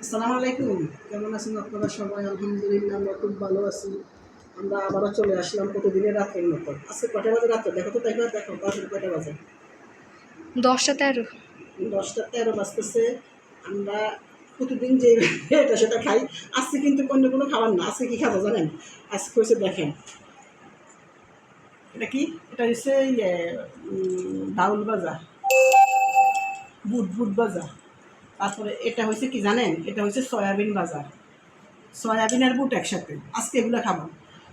আসসালামু আলাইকুম। কেমন আছেন আপনারা সবাই? আলহামদুলিল্লাহ আমরা খুব ভালো আছি। আমরা আবারও চলে আসলাম প্রতিদিনের রাতের মতো। আজকে কয়টা বাজে রাতে? দেখো তো, দেখো দেখো বাজে কয়টা বাজে? 10টা 13। 10টা 13 বাজতেছে। আমরা প্রতিদিন যে এটা সেটা খাই। আজকে কিন্তু অন্য কোনো খাবার না। আজকে কী খাবো জানেন? আজকে হচ্ছে দেখেন, এটা কি? এটা হচ্ছে ডাউল ভাজা, বুট বুট ভাজা। তারপরে এটা হচ্ছে কি জানেন? এটা হচ্ছে সয়াবিন ভাজা। সয়াবিন আর বুট একসাথে। আজকে এগুলো খাবো।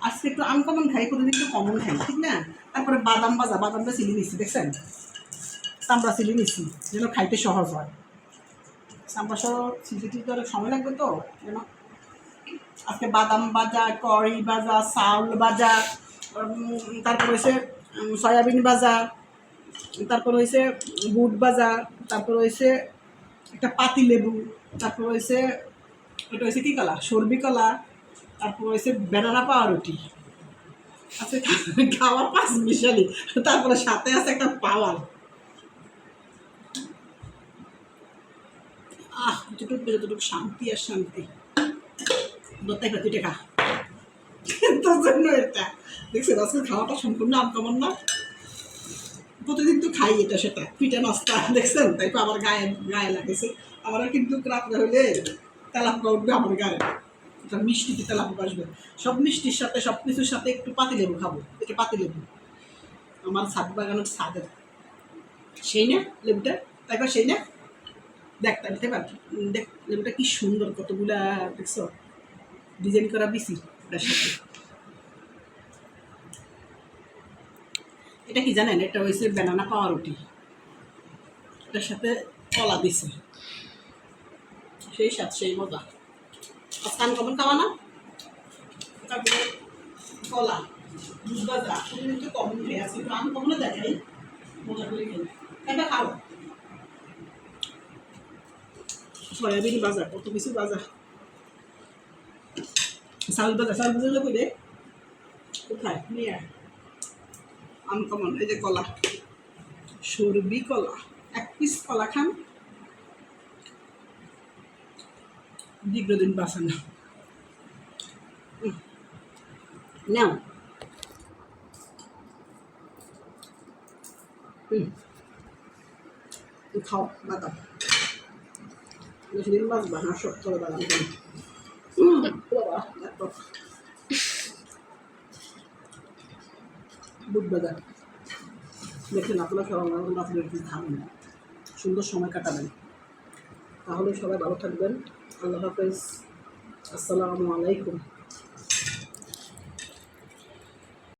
আজকে একটু আনকমন খাই, প্রতিদিন একটু কমন খাই, ঠিক না? তারপরে বাদাম ভাজা, বাদামটা চিলি নিচ্ছি, দেখছেন? চামড়া চিলি নিচ্ছি যেন খাইতে সহজ হয়। চামড়া সহ চিলিতে তো অনেক সময় লাগবে, তো যেন আজকে বাদাম ভাজা, কড়ি ভাজা, চাউল ভাজা, তারপর হয়েছে সয়াবিন ভাজা, তারপর হয়েছে বুট ভাজা, তারপর হয়েছে একটা পাতি লেবু, তারপর হয়েছে এটা হয়েছে কি কলা, সর্বি কলা, তারপর হয়েছে ব্যানানা পাউরুটি। আচ্ছা, খাওয়ার 5 মিশালি, তারপরে সাথে আছে একটা পাওয়ার। যতটুকু শান্তি আর শান্তি। দত্তাই তুই টাকা তোর জন্য এটা দেখছেন। আজকে খাওয়াটা সম্পূর্ণ আনকমন না। প্রতিদিন তো খাই এটা সেটা পিঠা নাস্তা, দেখছেন? তাই তো আমার গায়ে গায়ে লাগেছে। আমারও কিন্তু রাত্রে হলে তেলাপোকা উঠবে আমার গায়ে। এটা মিষ্টিতে তেলাপোকা আসবে। সব মিষ্টির সাথে সব কিছুর সাথে একটু পাতিলেবু খাবো, একটু পাতিলেবু। আমার ছাদ বাগানের ছাদের সেই না লেবুটা, তাই বা সেই না? দেখ দেখতে পাচ্ছি, দেখ লেবুটা কি সুন্দর, কতগুলা দেখছ ডিজাইন করা বিসি এটার সাথে। এটা কি জানেন? এটা হয়েছে ব্যানানা পাউরুটি, এটার সাথে কলা দিছে, সেই স্বাদ সেই মজা। আজকাল কমন খাওয়া না। তারপরে কলা, দুধ ভাজা, কিন্তু কমন খেয়ে আছে, কিন্তু আমি কমনে দেখাই মজা করে খেয়ে। এটা খাও, সয়াবিন ভাজা, কত কিছু ভাজা, চাউল ভাজা, চাউল ভাজা কই রে? কোথায় নিয়ে আনকমন? এই যে কলা, সরবি কলা, 1 পিস কলা খান, দীর্ঘদিন বাঁচান। নাও, খাও বাদাম, বেশি দিন বাঁচবা না, শক্ত করে বাদাম খাই। বাবা এত বুট বাজার দেখেন, আপনারা সবাই আপনাদের খাবেন, সুন্দর সময় কাটাবেন। তাহলে সবাই ভালো থাকবেন। আল্লাহ হাফেজ। আসসালামু আলাইকুম।